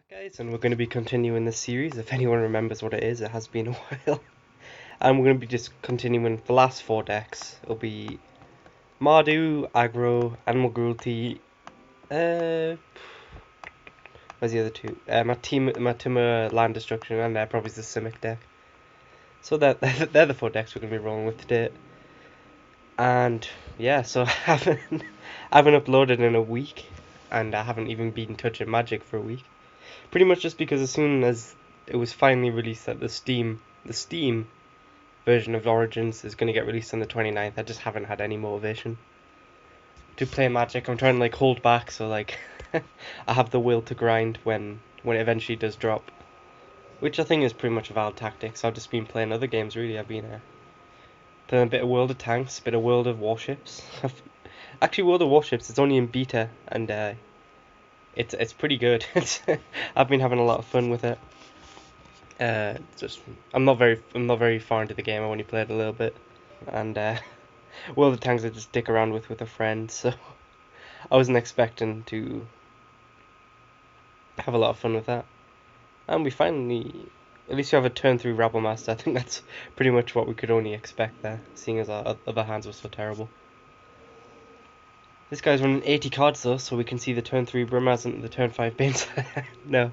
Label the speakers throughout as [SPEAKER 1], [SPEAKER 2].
[SPEAKER 1] Back, guys, and we're going to be continuing this series. If anyone remembers what it is, it has been a while. And we're going to be just continuing the last four decks. It'll be Mardu, Aggro, Animal Cruelty, where's the other two? Matima, Land Destruction, and probably the Simic deck. So they're the four decks we're going to be rolling with today. And yeah, so I haven't uploaded in a week, and I haven't even been touching Magic for a week. Pretty much just because as soon as it was finally released that the Steam version of Origins is going to get released on the 29th, I just haven't had any motivation to play Magic. I'm trying to hold back so I have the will to grind when it eventually does drop, which I think is pretty much a valid tactic. So I've just been playing other games really. I've been playing a bit of World of Tanks, a bit of World of Warships. Actually, World of Warships it's only in beta and it's pretty good. I've been having a lot of fun with it. Just I'm not very far into the game. I only played a little bit, and World of Tanks I just dick around with a friend. So I wasn't expecting to have a lot of fun with that. And we finally, at least we have a turn through Rabble Master. I think that's pretty much what we could only expect there, seeing as our other hands were so terrible. This guy's running 80 cards though, so we can see the turn 3 Brimaz and the turn 5 Banes. No,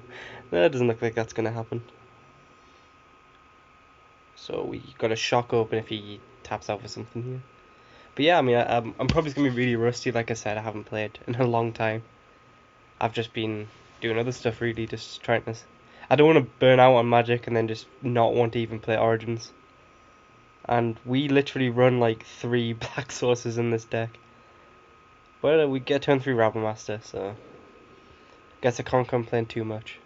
[SPEAKER 1] that doesn't look like that's gonna happen. So we got a shock open if he taps out for something here. But yeah, I mean, I'm probably going to be really rusty. Like I said, I haven't played in a long time. I've just been doing other stuff really, just trying to... I don't want to burn out on Magic and then just not want to even play Origins. And we literally run like 3 black sources in this deck. But we get turn 3 Rabble Master, so... Guess I can't complain too much.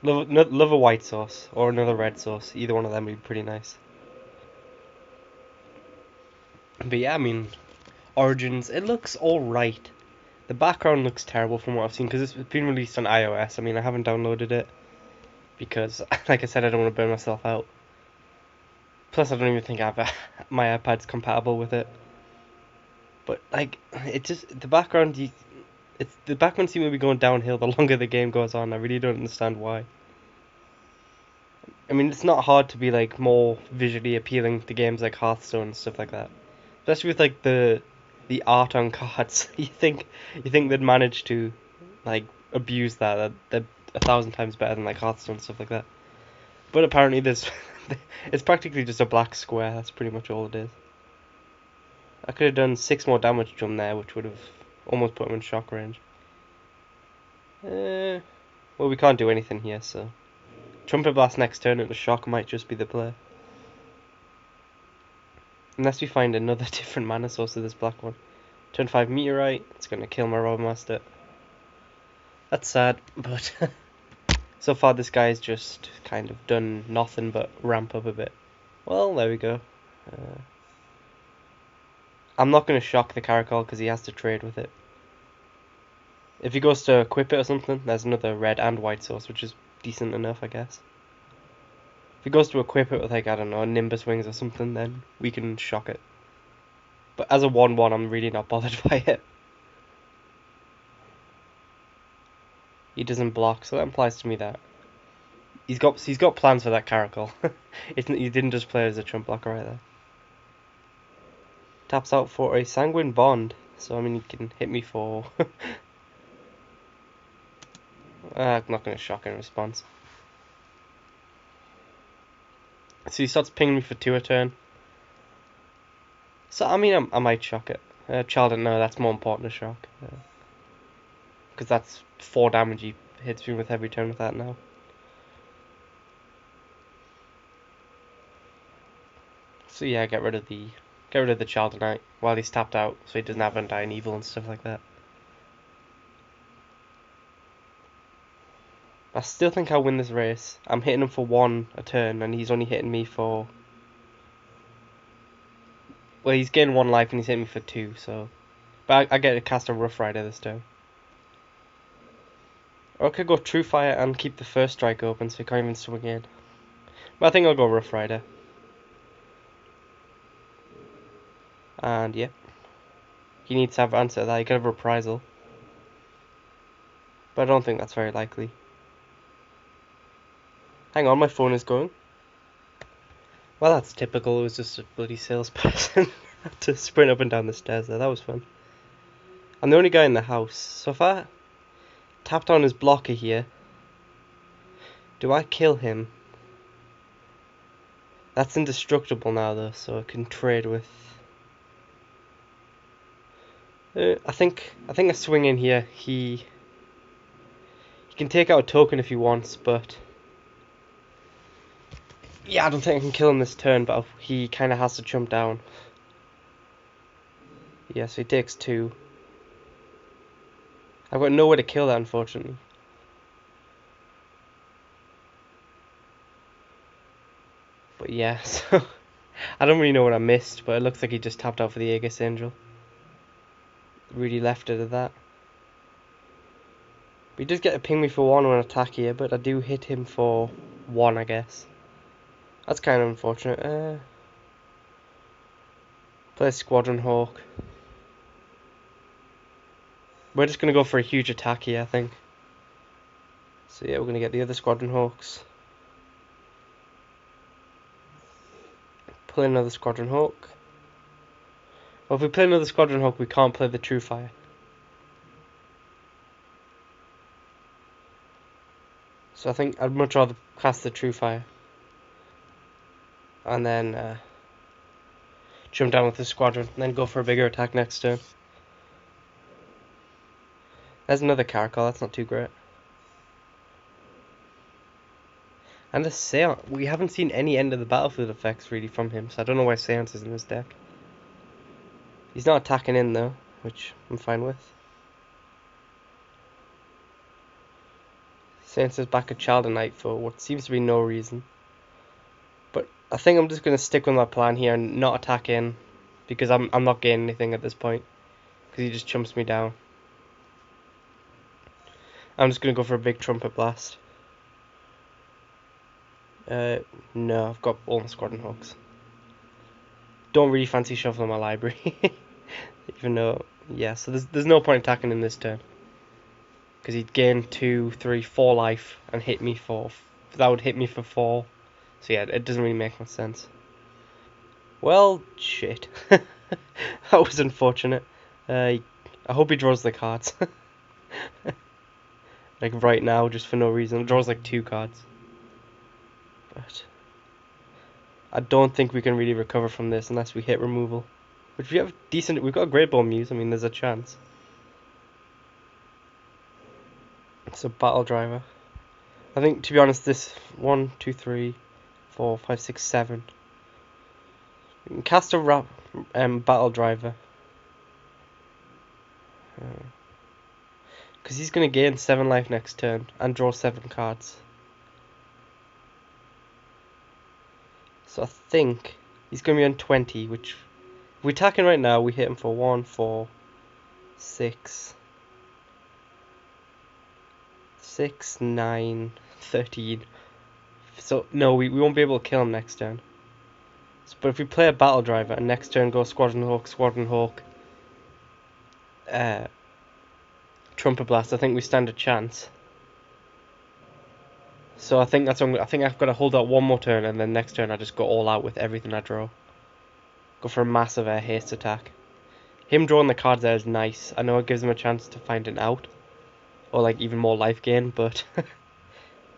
[SPEAKER 1] Love a white source, or another red source. Either one of them would be pretty nice. But yeah, I mean, Origins, it looks alright. The background looks terrible from what I've seen because it's been released on iOS. I mean, I haven't downloaded it because, like I said, I don't want to burn myself out. Plus, I don't even think my iPad's compatible with it. But it just the background seems to be going downhill the longer the game goes on. I really don't understand why. I mean, it's not hard to be more visually appealing to games like Hearthstone and stuff like that, especially with the art on cards. You think they'd manage to abuse that. They're 1,000 times better than Hearthstone and stuff like that. But apparently there's it's practically just a black square. That's pretty much all it is. I could have done 6 more damage to him there, which would have almost put him in shock range. Well, we can't do anything here, so Trumpet Blast next turn and the shock might just be the play. Unless we find another different mana source of this black one. Turn 5 Meteorite, it's gonna kill my Robbermaster. That's sad, but so far this guy's just kind of done nothing but ramp up a bit. Well, there we go. I'm not gonna shock the Caracol because he has to trade with it. If he goes to equip it or something, there's another red and white source, which is decent enough, I guess. If he goes to equip it with I don't know, Nimbus Wings or something, then we can shock it. But as a 1/1, I'm really not bothered by it. He doesn't block, so that implies to me that he's got plans for that Caracol. He didn't just play it as a trump blocker right there. Taps out for a Sanguine Bond, so I mean he can hit me for... I'm not going to shock in response. So he starts pinging me for 2 a turn. So I mean I might shock it. Child, no, that's more important to shock. Because that's 4 damage he hits me with every turn with that now. So yeah, get rid of the Child Knight while he's tapped out, so he doesn't have Undying Evil and stuff like that. I still think I'll win this race. I'm hitting him for 1 a turn, and he's only hitting me for... Well, he's getting 1 life, and he's hitting me for 2, so... But I get to cast a Rough Rider this turn. Or I could go True Fire and keep the first strike open, so he can't even swing in. But I think I'll go Rough Rider. And, yeah. He needs to have answer to that. He could have Reprisal. But I don't think that's very likely. Hang on, my phone is going. Well, that's typical. It was just a bloody salesperson. To sprint up and down the stairs there. That was fun. I'm the only guy in the house, so if I tapped on his blocker here, do I kill him? That's indestructible now though, so I can trade with... I think a swing in here, he can take out a token if he wants, but... Yeah, I don't think I can kill him this turn, but he kind of has to jump down. Yeah, so he takes 2. I've got nowhere to kill that, unfortunately. But yeah, so... I don't really know what I missed, but it looks like he just tapped out for the Aegis Angel. Really left it at that. But he does get a ping me for 1 on attack here, but I do hit him for 1, I guess. That's kind of unfortunate. Play Squadron Hawk. We're just going to go for a huge attack here, I think. So yeah, we're going to get the other Squadron Hawks. Play another Squadron Hawk. Well, if we play another Squadron Hawk, we can't play the True Fire. So I think I'd much rather cast the True Fire. And then jump down with the Squadron, and then go for a bigger attack next turn. There's another Caracal, that's not too great. And the Seance, we haven't seen any end of the battlefield effects really from him, so I don't know why Seance is in this deck. He's not attacking in though, which I'm fine with. Seance is back at Child of Night for what seems to be no reason. But I think I'm just going to stick with my plan here and not attack in, because I'm not getting anything at this point, because he just chumps me down. I'm just going to go for a big Trumpet Blast. No, I've got all my Squadron Hawks. Don't really fancy shuffling my library. Even though, yeah, so there's no point attacking in this turn. Because he'd gain 2, 3, 4 life and hit me for... That would hit me for 4. So yeah, it doesn't really make much sense. Well, shit. That was unfortunate. I hope he draws the cards. Like right now, just for no reason. It draws like 2 cards. But I don't think we can really recover from this unless we hit removal. Which we have decent... We've got a Great Ball Muse, I mean, there's a chance. It's a Battle Driver. I think, to be honest, this 1, 2, 3, 4, 5, 6, 7. We can cast a Battle Driver. Because he's going to gain 7 life next turn and draw 7 cards. So I think he's going to be on 20, which... If we're attacking right now, we hit him for 1, 4, 6... 6, 9, 13. So, no, we won't be able to kill him next turn. So, but if we play a Battle Driver and next turn go Squadron Hawk, Trumpet Blast, I think we stand a chance. So I think that's I think I've got to hold out one more turn, and then next turn I just go all out with everything I draw. Go for a massive haste attack. Him drawing the cards there is nice. I know it gives him a chance to find an out, or like even more life gain, but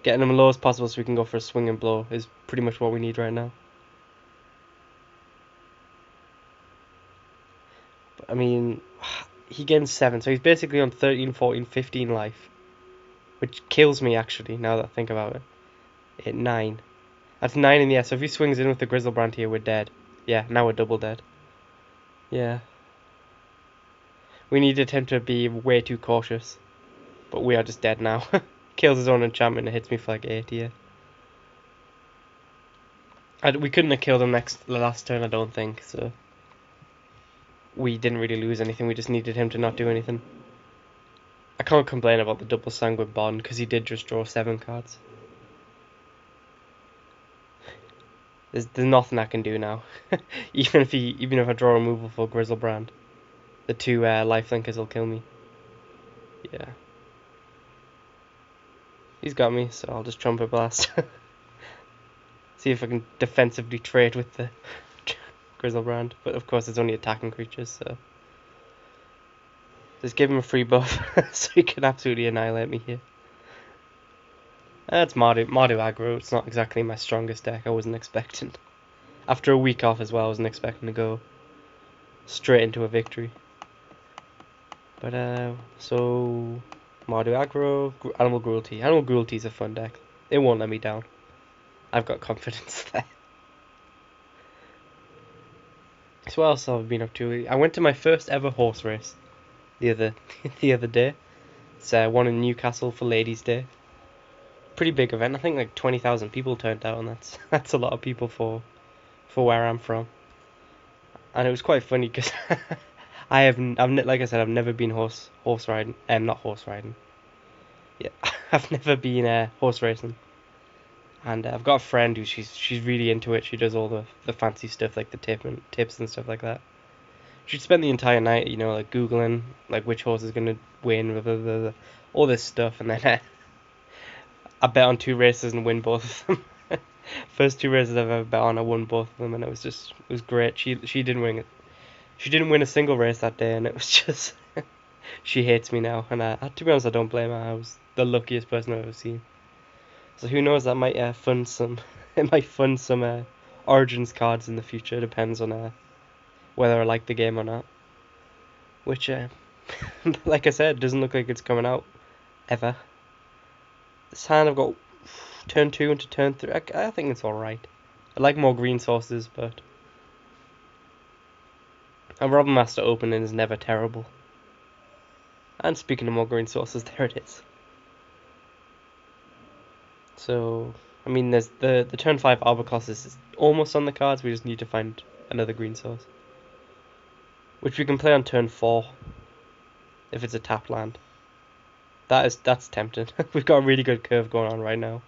[SPEAKER 1] getting him as low as possible so we can go for a swing and blow is pretty much what we need right now. But, I mean, he gains 7, so he's basically on 13, 14, 15 life. Which kills me, actually, now that I think about it. Hit 9. That's 9 in the air, so if he swings in with the Grizzlebrand here, we're dead. Yeah, now we're double dead. Yeah. We needed him to be way too cautious. But we are just dead now. Kills his own enchantment and hits me for like 8 here. We couldn't have killed him the last turn, I don't think, so... We didn't really lose anything, we just needed him to not do anything. I can't complain about the double Sanguine Bond, because he did just draw 7 cards. There's nothing I can do now. even if I draw removal for Grizzlebrand, the 2 lifelinkers will kill me. Yeah. He's got me, so I'll just Trumpet Blast. See if I can defensively trade with the Grizzlebrand. But of course, it's only attacking creatures, so just give him a free buff so he can absolutely annihilate me here. That's Mardu aggro. It's not exactly my strongest deck. I wasn't expecting. After a week off as well, I wasn't expecting to go straight into a victory. But so Mardu aggro, animal cruelty. Animal cruelty is a fun deck. It won't let me down. I've got confidence there. So what else have I been up to? I went to my first ever horse race the other day. It's one in Newcastle for Ladies' Day. Pretty big event. I think like 20,000 people turned out, and that's a lot of people for where I'm from. And it was quite funny because like I said, I've never been horse riding. Not horse riding. Yeah, I've never been horse racing. And I've got a friend who she's really into it. She does all the fancy stuff like the tips and stuff like that. She'd spend the entire night, like googling like which horse is gonna win, blah, blah, blah, blah, all this stuff, and then I bet on 2 races and win both of them. First 2 races I've ever bet on, I won both of them, and it was great. She didn't win it. She didn't win a single race that day, and it was just she hates me now. And to be honest, I don't blame her. I was the luckiest person I've ever seen. So who knows? That might fund some. It might fund some Origins cards in the future. Depends on whether I like the game or not. Which, like I said, doesn't look like it's coming out ever. This hand I've got turn 2 into turn 3. I think it's alright. I like more green sources, but a Robin Master opening is never terrible. And speaking of more green sources, there it is. So, I mean, there's the turn 5 Arbor Colossus is almost on the cards. We just need to find another green source, which we can play on turn 4 if it's a tap land. That's tempting. We've got a really good curve going on right now.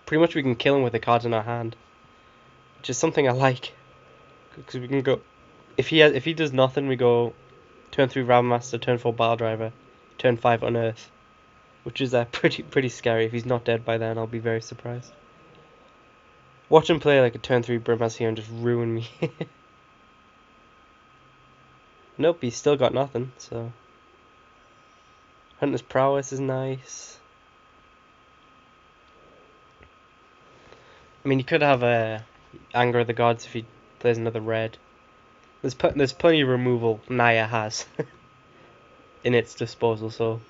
[SPEAKER 1] Pretty much we can kill him with the cards in our hand, which is something I like, because we can go if he does nothing, we go turn 3 Ram Master, turn 4 Battle Driver, turn 5 Unearth, which is pretty scary. If he's not dead by then, I'll be very surprised. Watch him play like a turn 3 Brimaz here and just ruin me. Nope, he's still got nothing, so Hunter's Prowess is nice. I mean, you could have a Anger of the Gods if he plays another red. There's plenty of removal Naya has in its disposal, so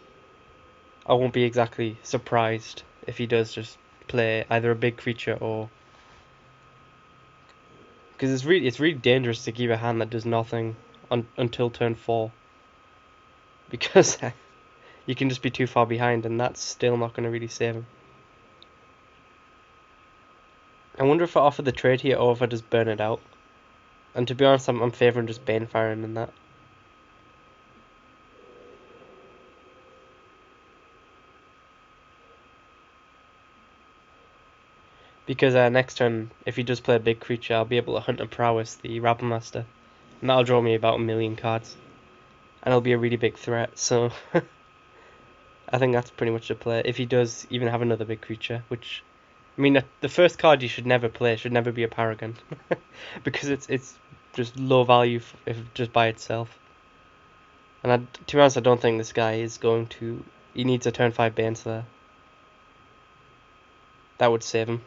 [SPEAKER 1] I won't be exactly surprised if he does just play either a big creature or, because it's really dangerous to keep a hand that does nothing until turn 4, because you can just be too far behind, and that's still not going to really save him. I wonder if I offer the trade here or if I just burn it out. And to be honest, I'm favouring just Banefiring in that. Because next turn, if he does play a big creature, I'll be able to Hunt and Prowess the Rabble Master. And that'll draw me about 1,000,000 cards. And it'll be a really big threat, so I think that's pretty much the play. If he does even have another big creature, which, I mean, the first card you should never play should never be a Paragon. Because it's just low value if just by itself. And to be honest, I don't think this guy is going to. He needs a turn 5 Baneslayer. That would save him.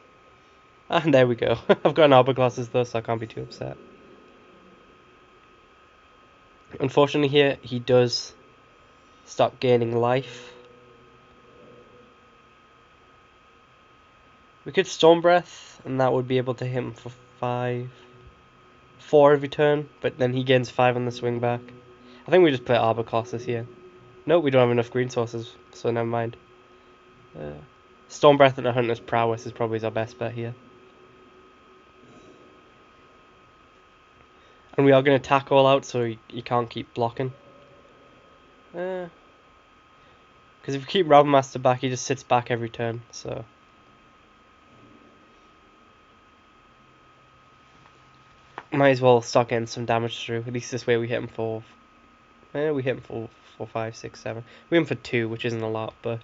[SPEAKER 1] And there we go. I've got an Arbor Colossus though, so I can't be too upset. Unfortunately here, he does start gaining life. We could Storm Breath, and that would be able to hit him for 4 every turn, but then he gains 5 on the swing back. I think we just play Arbor Colossus here. No, we don't have enough green sources, so never mind. Storm Breath and a Hunter's Prowess is probably our best bet here. And we are going to attack all out, so you can't keep blocking. Because if you keep Rabble Master back, he just sits back every turn, so. Might as well start getting some damage through. At least this way we hit him for. We hit him for 4, 5, 6, 7. We hit him for 2, which isn't a lot, but.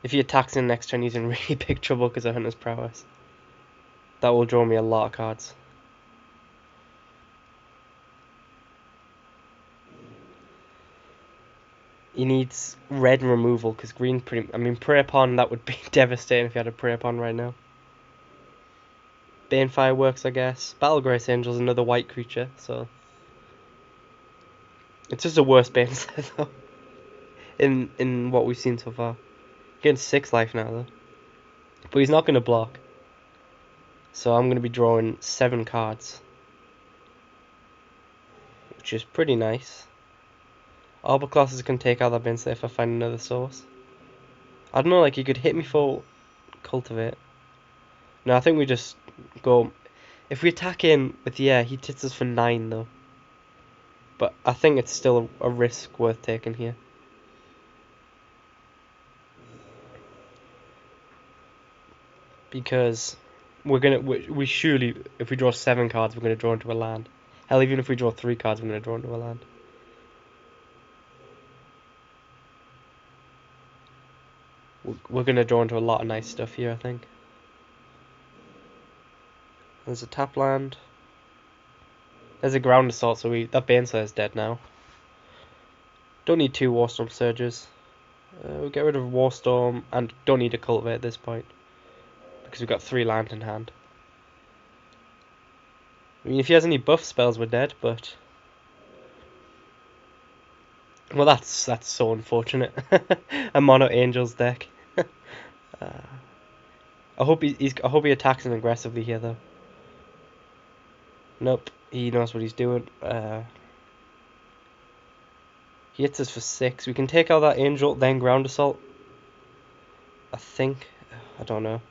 [SPEAKER 1] If he attacks in next turn, he's in really big trouble because of Hunter's Prowess. That will draw me a lot of cards. He needs red removal because green I mean, Prey Upon, that would be devastating if he had a Prey Upon right now. Bane Fireworks, I guess. Battle Grace Angel's another white creature, so... It's just a worse Bane set, though. In what we've seen so far. Getting 6 life now, though. But he's not going to block. So I'm going to be drawing 7 cards. Which is pretty nice. Arbor Classes can take out that Bane if I find another source. I don't know, like, he could hit me for Cultivate. No, I think we just go... If we attack in with the air, he hits us for 9, though. But I think it's still a risk worth taking here. Because we surely, if we draw 7 cards, we're gonna draw into a land. Hell, even if we draw 3 cards, we're gonna draw into a land. We're gonna draw into a lot of nice stuff here, I think. There's a tap land. There's a ground assault, so that Baneslayer is dead now. Don't need 2 Warstorm Surges. We'll get rid of Warstorm and don't need a Cultivate at this point because we've got 3 land in hand. I mean, if he has any buff spells, we're dead, but... Well, that's so unfortunate. A Mono Angels deck. I hope he attacks him aggressively here, though. Nope, he knows what he's doing. He hits us for 6. We can take out that Angel, then Ground Assault. I think. I don't know.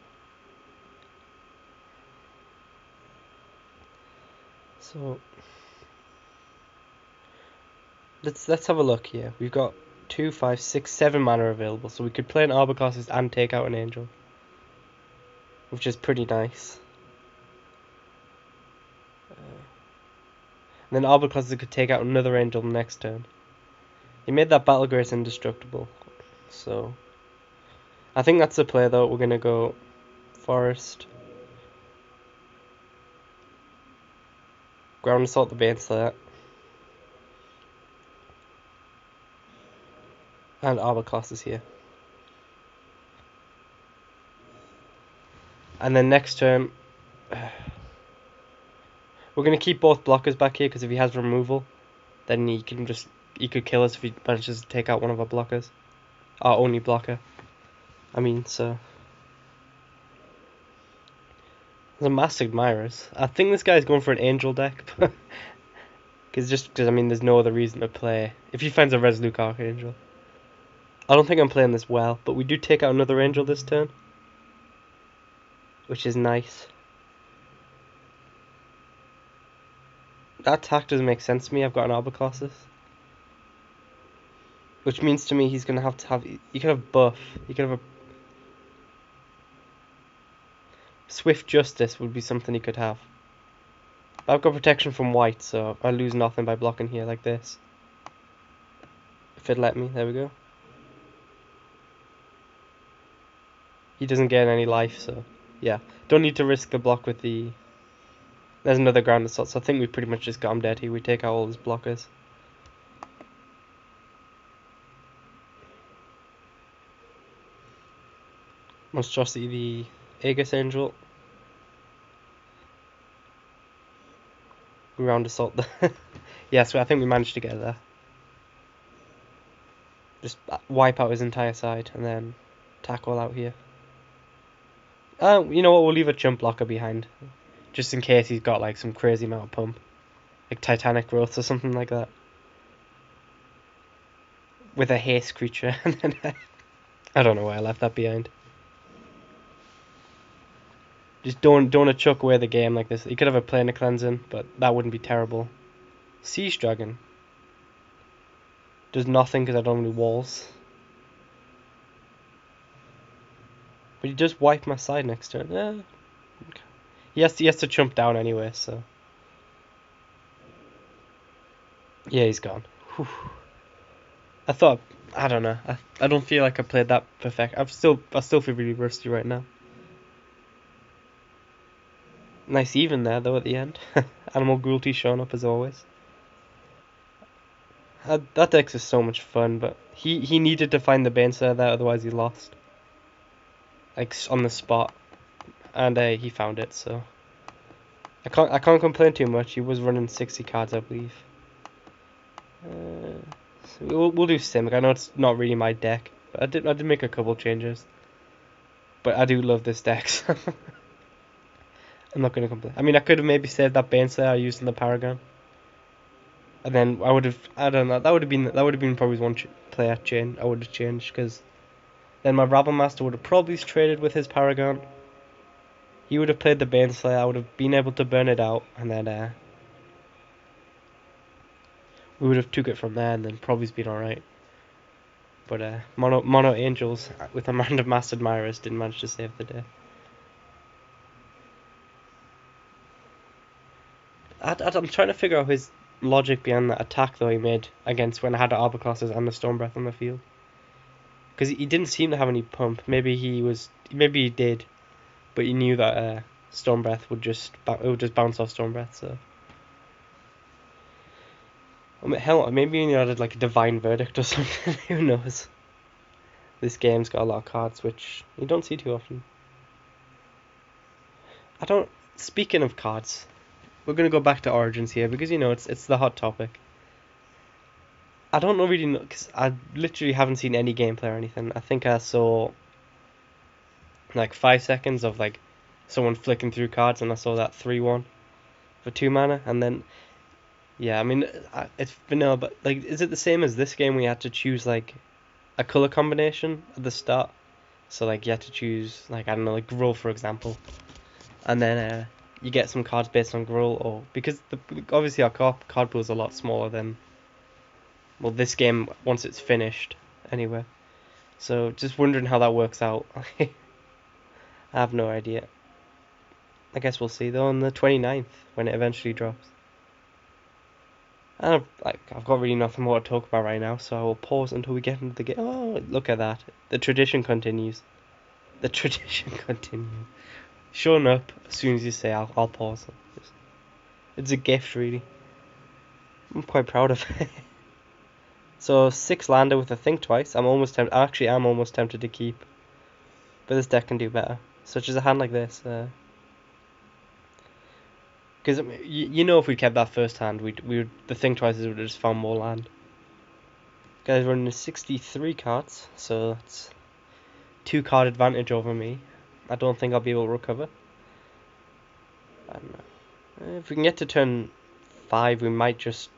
[SPEAKER 1] So let's have a look here. We've got 2, 5, 6, 7 mana available, so we could play an Arbor Colossus and take out an Angel, which is pretty nice. And then Arbor Colossus could take out another Angel next turn. He made that Battle Grace indestructible, so I think that's the play though. We're gonna go Forest, Ground Assault the Baneslayer, and Arbor Colossus here. And then next turn, we're gonna keep both blockers back here because if he has removal, then he could kill us if he manages to take out one of our blockers, our only blocker. I mean, so there's a Mass Admirers. I think this guy's going for an Angel deck, because I mean, there's no other reason to play. If he finds a Resolute Archangel, I don't think I'm playing this well, but we do take out another Angel this turn, which is nice. That attack doesn't make sense to me. I've got an Arbor Colossus, which means to me he's gonna have to have. He could have buff. He could have a Swift Justice would be something he could have. But I've got protection from white, so I lose nothing by blocking here like this. If it let me, there we go. He doesn't get any life, so yeah. Don't need to risk the block with the... There's another Ground Assault, so I think we pretty much just got him dead here. We take out all his blockers. Monstrosity the Aegis Angel. Ground Assault. Yeah, so I think we managed to get there. Just wipe out his entire side and then tackle out here. You know what, we'll leave a Chump Blocker behind. Just in case he's got like some crazy amount of pump. Like Titanic Growth or something like that. With a haste creature. And then I don't know why I left that behind. Just don't want to chuck away the game like this. You could have a Planar Cleansing, but that wouldn't be terrible. Siege Dragon. Does nothing because I don't have any walls. But he does wipe my side next turn. Okay. He has to chump down anyway, so... Yeah, he's gone. Whew. I thought I don't know. I don't feel like I played that perfect. I still feel really rusty right now. Nice even there though at the end. Animal cruelty showing up as always. That deck is so much fun, but he needed to find the Baneslayer there, otherwise he lost. Like on the spot, and he found it. So I can't complain too much. He was running 60 cards, I believe. So we'll do Simic. I know it's not really my deck, but I did make a couple changes. But I do love this deck. So I'm not gonna complain. I mean, I could have maybe saved that Baneslayer I used in the Paragon, and then I would have. I don't know. That would have been probably one player change I would have changed, because then my Rabble Master would have probably traded with his Paragon. He would have played the Baneslayer. I would have been able to burn it out, and then we would have took it from there, and then probably been all right. But Mono Angels with a random Mass Admirers didn't manage to save the day. I'm trying to figure out his logic behind that attack though he made against when I had the Arboclasses and the Stormbreath on the field. Because he didn't seem to have any pump. Maybe he did, but he knew that Stormbreath would just bounce off Stormbreath. So I mean, hell, maybe he added like a Divine Verdict or something. Who knows? This game's got a lot of cards which you don't see too often. I don't. Speaking of cards, we're gonna go back to Origins here because it's the hot topic. I don't know really know because I literally haven't seen any gameplay or anything. I think I saw like 5 seconds of like someone flicking through cards, and I saw that 3-1 for 2 mana, and then yeah, I mean it's vanilla, but like, is it the same as this game? We had to choose like a color combination at the start, so like you had to choose like, I don't know, like Gruul for example, and then you get some cards based on Gruul, or because obviously our card pool is a lot smaller than, well, this game once it's finished anyway. So just wondering how that works out. I have no idea. I guess we'll see though on the 29th when it eventually drops. And I've got really nothing more to talk about right now, so I will pause until we get into the game. Oh, look at that! The tradition continues. The tradition continues. Showing up as soon as you say I'll pause. It's a gift, really. I'm quite proud of it. So 6 lander with a think twice. I'm almost tempted to keep, but this deck can do better. Such as a hand like this. Because if we kept that first hand, the think twice would have just found more land. Guys running 63 cards, so that's 2 card advantage over me. I don't think I'll be able to recover. I don't know. If we can get to turn 5, we might just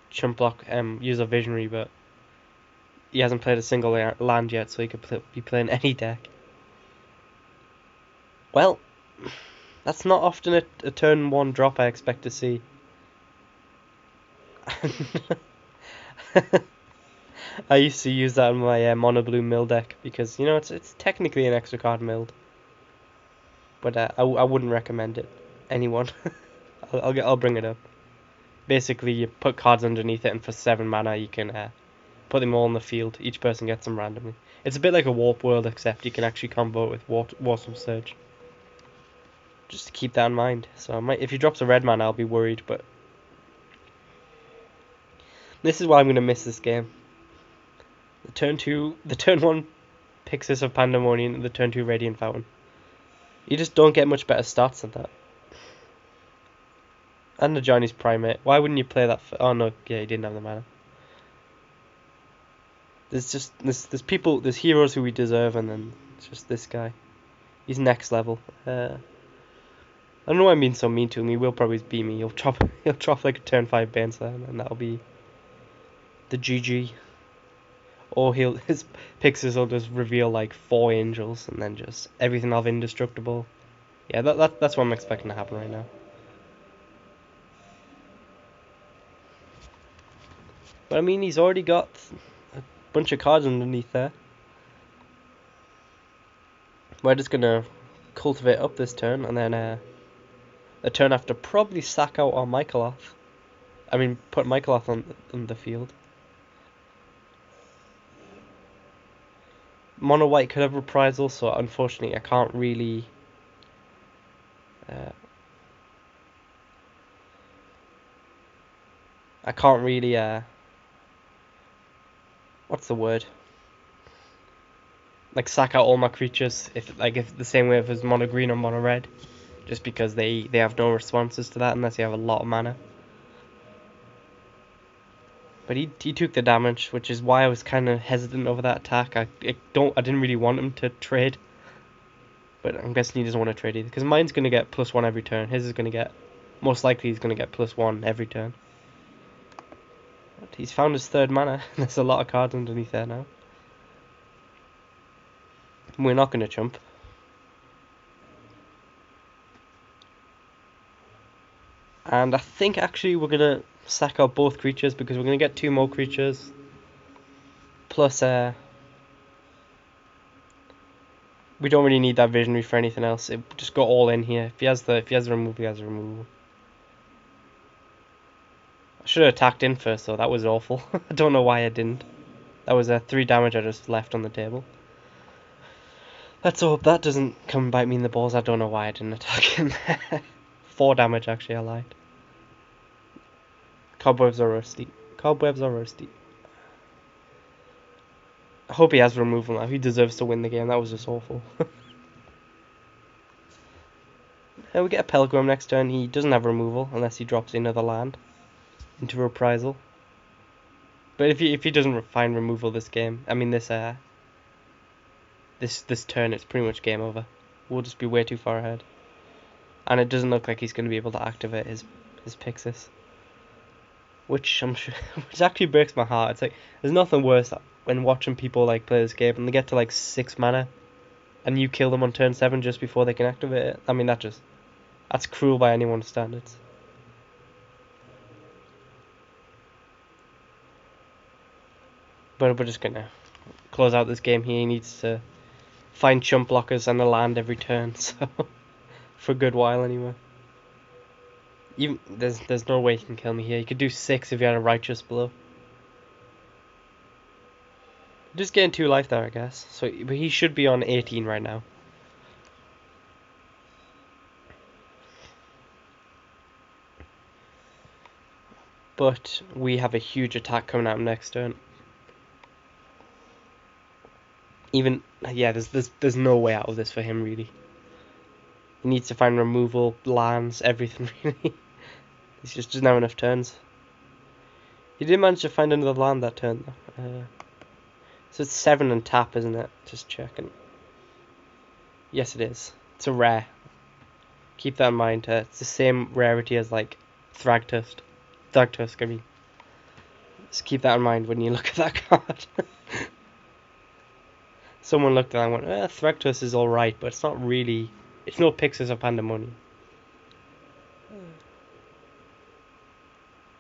[SPEAKER 1] chump block, use a visionary, but he hasn't played a single land yet, so he could be playing any deck. Well, that's not often a turn 1 drop I expect to see. I used to use that in my mono blue mill deck because it's technically an extra card milled, but I wouldn't recommend it. Anyone, I'll bring it up. Basically, you put cards underneath it, and for 7 mana, you can put them all in the field. Each person gets them randomly. It's a bit like a Warp World, except you can actually combo it with Warsome Surge. Just to keep that in mind. So if he drops a red mana, I'll be worried. But this is why I'm gonna miss this game. The turn 1 Pyxis of Pandemonium, and the turn 2 Radiant Fountain. You just don't get much better stats than that. And the Johnny's Primate. Why wouldn't you play that? Oh no, yeah, he didn't have the mana. There's heroes who we deserve, and then it's just this guy. He's next level. I don't know why I'm being so mean to him. He will probably beat me. He'll drop like a turn 5 Baneslayer, and that'll be the GG. Or his Pyxis will just reveal like 4 angels, and then just everything will have indestructible. Yeah, that's what I'm expecting to happen right now. But I mean, he's already got a bunch of cards underneath there. We're just gonna cultivate up this turn, and then the turn after probably sack out our put Michaeloth on the field. Mono white could have reprisal, so unfortunately I can't really. Uh, I can't really. What's the word? Like sack out all my creatures if the same way if it's mono green or mono red, just because they have no responses to that unless you have a lot of mana. But he took the damage, which is why I was kind of hesitant over that attack. I didn't really want him to trade, but I'm guessing he doesn't want to trade either because mine's gonna get +1 every turn. His is gonna get most likely he's gonna get +1 every turn. But he's found his third mana. There's a lot of cards underneath there now. We're not gonna chump. And I think actually we're gonna sack out both creatures because we're gonna get 2 more creatures. Plus, we don't really need that visionary for anything else. Just go all in here. If he has the removal, he has the removal. I should have attacked in first though. That was awful. I don't know why I didn't. That was 3 damage I just left on the table. Let's hope that doesn't come and bite me in the balls. I don't know why I didn't attack him. 4 damage actually. I lied. Cobwebs are rusty. Cobwebs are rusty. I hope he has removal now. He deserves to win the game. That was just awful. We get a Pelgrim next turn. He doesn't have removal unless he drops another land into reprisal. But if he doesn't find removal this game, I mean this turn, it's pretty much game over. We'll just be way too far ahead. And it doesn't look like he's going to be able to activate his Pixis. Which I'm sure, which actually breaks my heart. It's like there's nothing worse when watching people like play this game and they get to like 6 mana, and you kill them on turn 7 just before they can activate it. I mean that's cruel by anyone's standards. But we're just gonna close out this game here. He needs to find chump blockers and a land every turn, so for a good while anyway. Even there's no way he can kill me here. He could do 6 if he had a righteous blow. Just getting 2 life there, I guess. So, but he should be on 18 right now. But we have a huge attack coming out next turn. Even yeah, there's no way out of this for him really. He needs to find removal, lands, everything really. He just doesn't have enough turns. He did manage to find another land that turn though. So it's 7 and tap, isn't it? Just checking. Yes, it is. It's a rare. Keep that in mind. It's the same rarity as like Thragtusk. Thragtusk, I mean. Just keep that in mind when you look at that card. Someone looked at that and went, Thragtusk is alright, but it's not really. It's no Pixis or Pandemonium.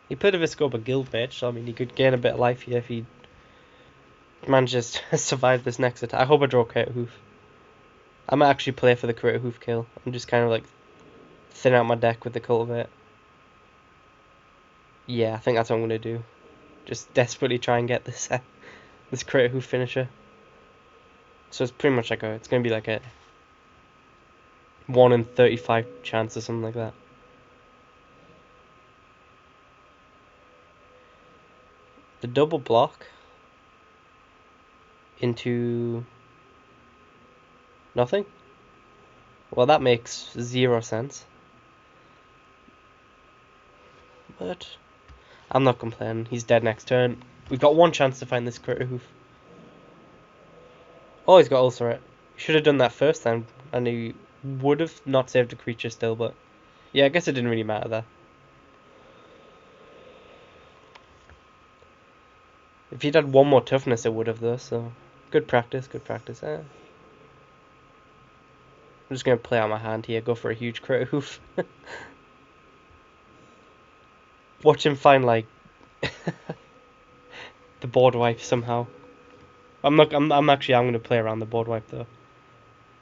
[SPEAKER 1] He played a Viscopa Guild Mage, so I mean he could gain a bit of life here if he manages to survive this next attack. I hope I draw Creative Hoof. I might actually play for the Creative Hoof kill. I'm just kind of like thin out my deck with the Cultivate. Yeah, I think that's what I'm gonna do. Just desperately try and get this this Creative Hoof finisher. So it's pretty much like it's gonna be like a 1 in 35 chance or something like that. The double block into nothing? Well, that makes 0 sense. But I'm not complaining. He's dead next turn. We've got 1 chance to find this Critter Hoof. Oh, he's got Ulcerate. Should have done that first time, and he would have not saved a creature still, but yeah, I guess it didn't really matter there. If he'd had 1 more toughness, it would have though, so good practice, good practice. I'm just going to play out my hand here, go for a huge Critter Hoof. Watch him find, like, the board wipe somehow. I'm going to play around the board wipe though.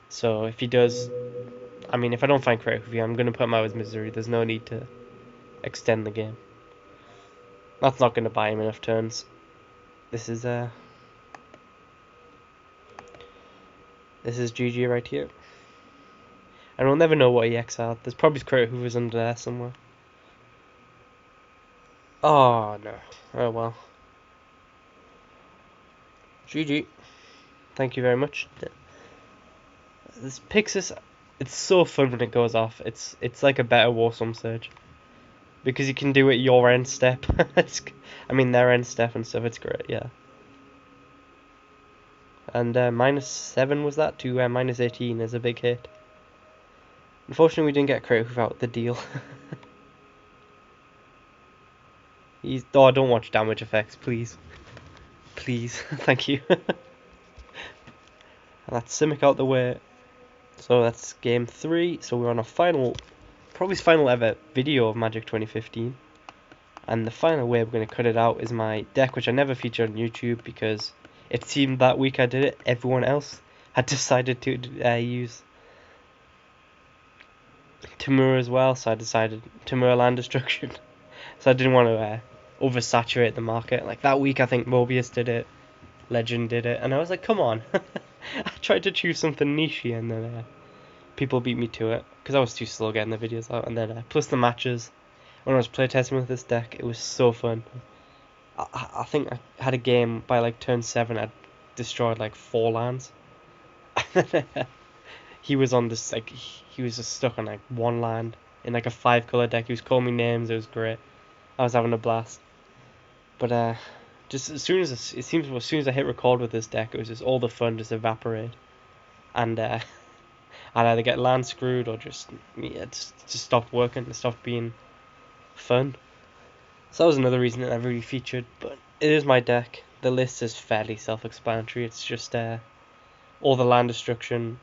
[SPEAKER 1] So if he does, I mean, if I don't find Critter Hoof, I'm going to put him out with misery. There's no need to extend the game. That's not going to buy him enough turns. This is, This is GG right here. And we'll never know what he exiled. There's probably Credit Hoovers under there somewhere. Oh no. Oh well. GG. Thank you very much. This Pixis, it's so fun when it goes off. It's like a better Warsome Surge. Because you can do it your end step. I mean their end step and stuff, it's great, yeah. And -7 was that to -18 is a big hit. Unfortunately we didn't get credit without the deal. Oh, don't watch damage effects, please. Please, thank you. And that's Simic out the way. So that's game 3. So we're on a probably final ever video of Magic 2015. And the final way we're going to cut it out is my deck, which I never featured on YouTube because it seemed that week I did it, everyone else had decided to use Temur as well. So I decided Temur Land Destruction. So I didn't want to oversaturate the market. Like that week, I think Mobius did it, Legend did it, and I was like, come on. I tried to choose something niche, and then people beat me to it because I was too slow getting the videos out. And then plus the matches, when I was playtesting with this deck, it was so fun. I think I had a game by like turn 7, I'd destroyed like 4 lands. He was on this like he was just stuck on like 1 land in like a 5-color deck. He was calling me names. It was great. I was having a blast. But just as soon as it seems as soon as I hit record with this deck, it was just all the fun just evaporate, and I'd either get land screwed or just just stopped working. It stopped being fun. So that was another reason it never really featured. But it is my deck. The list is fairly self-explanatory. It's just all the land destruction,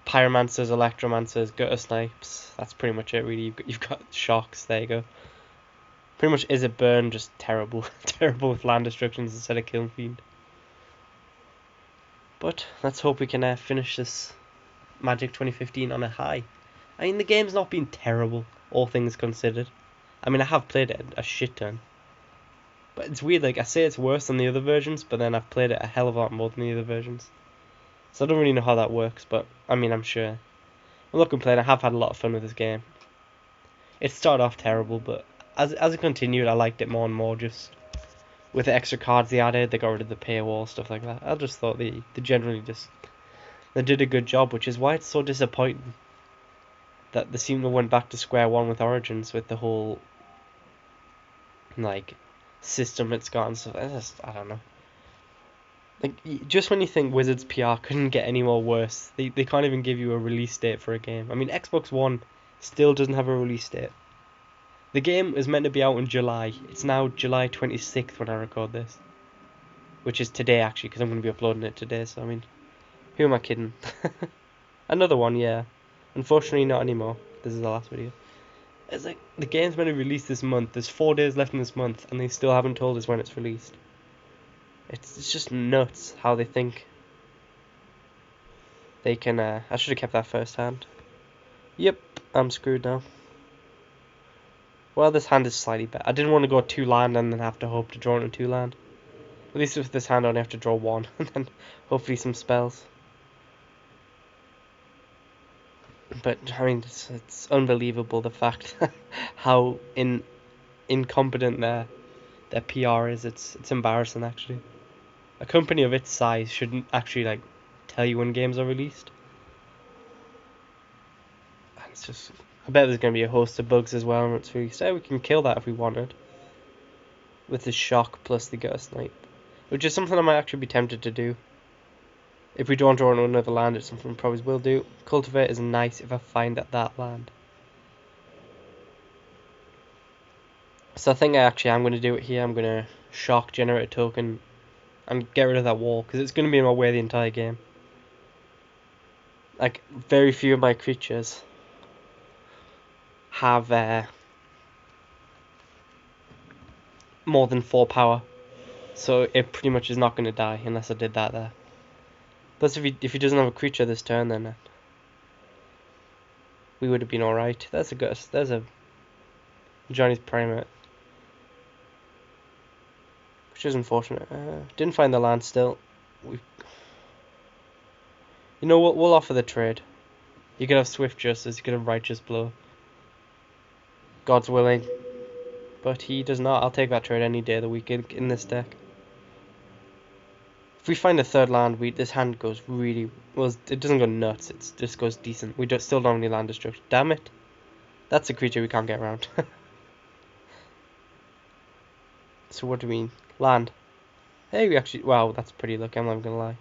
[SPEAKER 1] pyromancers, electromancers, gutter snipes. That's pretty much it. Really, you've got shocks. There you go. Pretty much is it burn, just terrible. Terrible with land destructions instead of Kiln Fiend. But let's hope we can finish this Magic 2015 on a high. I mean, the game's not been terrible, all things considered. I mean, I have played it a shit ton. But it's weird, like, I say it's worse than the other versions, but then I've played it a hell of a lot more than the other versions. So I don't really know how that works, but, I mean, I'm sure. I'm not complaining, I have had a lot of fun with this game. It started off terrible, but as it continued, I liked it more and more, just with the extra cards they added, they got rid of the paywall, stuff like that. I just thought they generally they did a good job, which is why it's so disappointing that they seem to went back to square one with Origins, with the whole, like, system it's got and stuff. I don't know. Like, just when you think Wizards PR couldn't get any more worse, they can't even give you a release date for a game. I mean, Xbox One still doesn't have a release date. The game is meant to be out in July. It's now July 26th when I record this. Which is today, actually, because I'm going to be uploading it today, so I mean, who am I kidding? Another one, yeah. Unfortunately, not anymore. This is the last video. It's like, the game's meant to release this month. There's 4 days left in this month, and they still haven't told us when it's released. It's just nuts how they think they can, I should have kept that first hand. Yep, I'm screwed now. Well, this hand is slightly better. I didn't want to go 2 land and then have to hope to draw into 2 land. At least with this hand I only have to draw 1, and then hopefully some spells. But, I mean, it's unbelievable the fact how incompetent their PR is. It's embarrassing, actually. A company of its size shouldn't actually, like, tell you when games are released. And it's just, I bet there's going to be a host of bugs as well when it's released. We can kill that if we wanted. With the shock plus the gutter snipe. Which is something I might actually be tempted to do. If we don't draw another land, it's something we probably will do. Cultivate is nice if I find that land. So I think I'm going to do it here. I'm going to shock, generate a token, and get rid of that wall, because it's going to be in my way the entire game. Like, very few of my creatures have more than 4 power. So it pretty much is not going to die unless I did that there. Plus, if he doesn't have a creature this turn, then we would have been alright. There's a Johnny's Primate. Which is unfortunate. Didn't find the land still. You know what? We'll offer the trade. You could have Swift Justice, you could have Righteous Blow. God's willing. But he does not. I'll take that trade any day of the week in this deck. If we find a third land, this hand goes really... Well, it doesn't go nuts. It just goes decent. We still don't have any land destruction. Damn it. That's a creature we can't get around. So what do we mean? Land. Hey, we actually... Wow, that's pretty lucky. I'm not going to lie.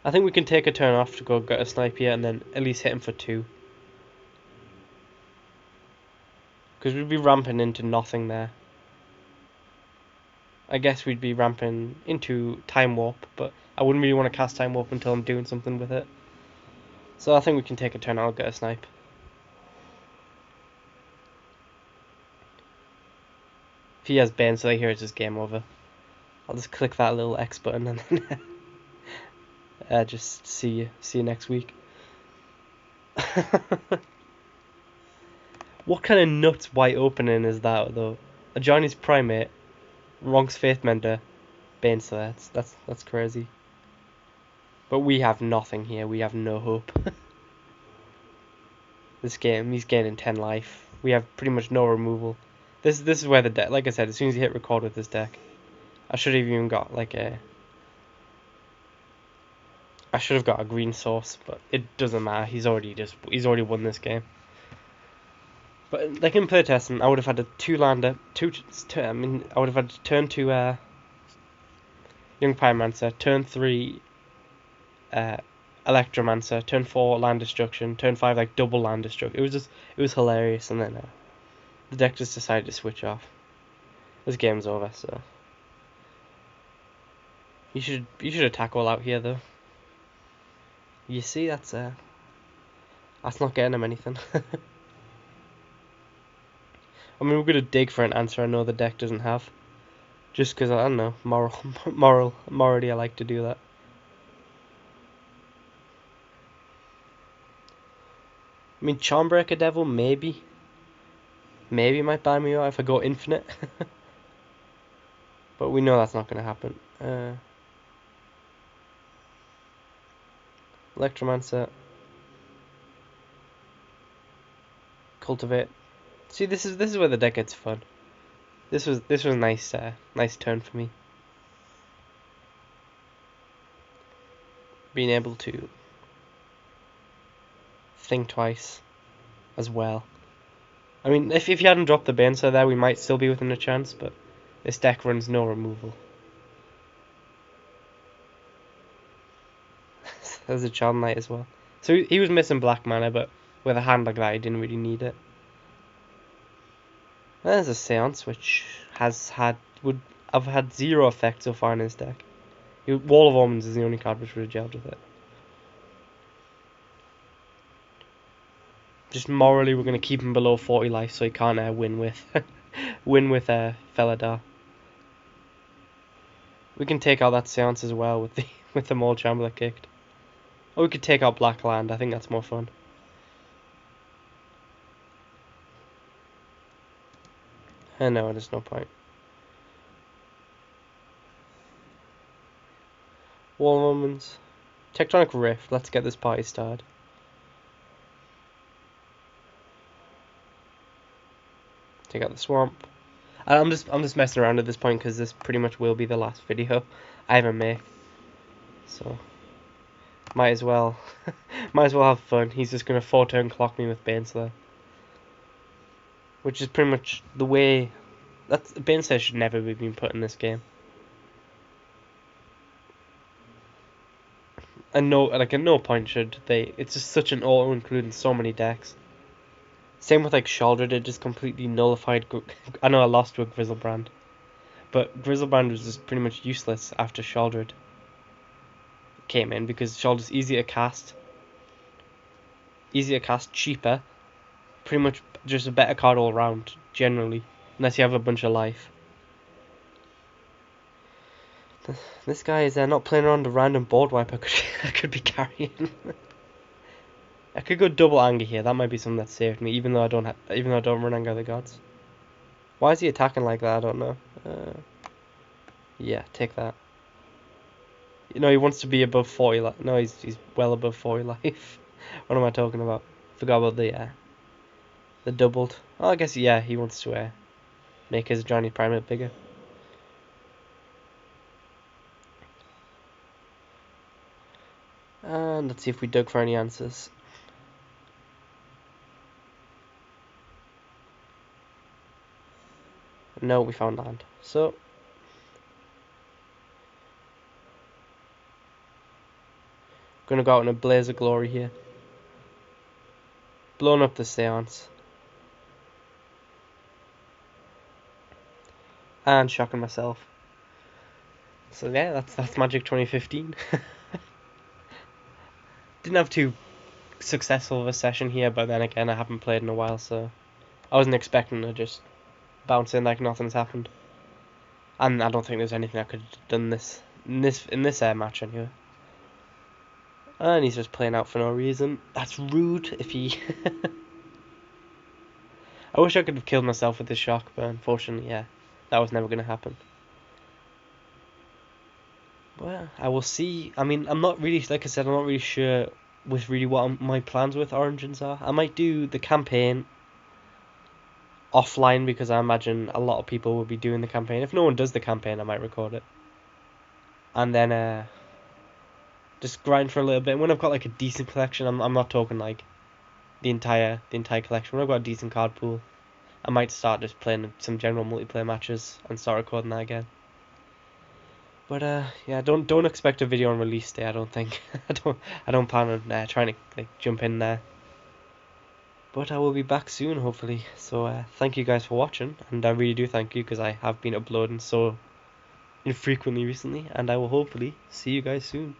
[SPEAKER 1] I think we can take a turn off to go get a snipe here and then at least hit him for 2. Because we'd be ramping into nothing there. I guess we'd be ramping into Time Warp, but I wouldn't really want to cast Time Warp until I'm doing something with it. So I think we can take a turn out and get a snipe. If he has Bane, so here it's just game over. I'll just click that little X button and then just see you next week. What kind of nuts white opening is that though? A Johnny's Primate, Ronk's Faith Mender, Bane Slayer. That's crazy. But we have nothing here. We have no hope. This game, he's gaining 10 life. We have pretty much no removal. This is where the deck. Like I said, as soon as you hit record with this deck, I should have even got like a. I should have got a green source, but it doesn't matter. He's already won this game. But like in playtesting, I would have had a 2-lander, I would have had turn 2 Young Pyromancer, turn 3 Electromancer, turn 4 land destruction, turn 5 like double land destruction. It was hilarious, and then the deck just decided to switch off. This game's over, so you should attack all out here though. You see, that's not getting him anything. I mean, we're gonna dig for an answer I know the deck doesn't have, just because I don't know, morally I like to do that. I mean, Charmbreaker Devil maybe might buy me out if I go infinite, but we know that's not gonna happen. Electromancer, Cultivate. See, this is where the deck gets fun. This was nice turn for me. Being able to think twice as well. I mean, if you hadn't dropped the Banser there, we might still be within a chance, but this deck runs no removal. There's a Charm Knight as well. So he was missing black mana, but with a hand like that, he didn't really need it. There's a Seance, which would have had 0 effect so far in his deck. Wall of Omens is the only card which would have gelled with it. Just morally, we're going to keep him below 40 life so he can't win with Felidar. We can take out that Seance as well with the Maul Chambler kicked. Or we could take out Black Land. I think that's more fun. No, there's no point. Wall of Omens. Tectonic Rift. Let's get this party started. Take out the Swamp. I'm just messing around at this point because this pretty much will be the last video I ever make. So might as well have fun. He's just gonna 4-turn clock me with Baneslayer. Which is pretty much the way Baneslayer should never have been put in this game. And at no point should they. It's just such an auto include in so many decks. Same with like Shaldred, it just completely nullified. I know I lost with Grizzlebrand, but Grizzlebrand was just pretty much useless after Shaldred came in because Shaldred's easier to cast, cheaper, pretty much just a better card all around generally, unless you have a bunch of life. This guy is not playing around a random board wipe I could be carrying. I could go double anger here. That might be something that saved me, even though I don't run Anger of the Gods. Why is he attacking like that? I don't know. Yeah, take that. You know, he wants to be above 40 life. No, he's well above 40 life. What am I talking about? Forgot about the doubled. Oh, I guess, yeah, he wants to make his Johnny Primate bigger. And let's see if we dug for any answers. No, we found land. So, gonna go out in a blaze of glory here. Blowing up the seance. And shocking myself. So yeah, that's Magic 2015. Didn't have too successful of a session here, but then again, I haven't played in a while, so I wasn't expecting to just bounce in like nothing's happened. And I don't think there's anything I could have done in this air match anyway. And he's just playing out for no reason. That's rude if he... I wish I could have killed myself with this shock, but unfortunately, yeah, that was never going to happen. Well, I will see. I mean, I'm not really, like I said, I'm not really sure with really what my plans with Origins are. I might do the campaign offline because I imagine a lot of people will be doing the campaign. If no one does the campaign, I might record it. And then just grind for a little bit. And when I've got like a decent collection, I'm not talking like the entire collection. When I've got a decent card pool, I might start just playing some general multiplayer matches and start recording that again. But yeah, don't expect a video on release day. I don't think. I don't plan on trying to like jump in there. But I will be back soon, hopefully. So thank you guys for watching, and I really do thank you because I have been uploading so infrequently recently, and I will hopefully see you guys soon.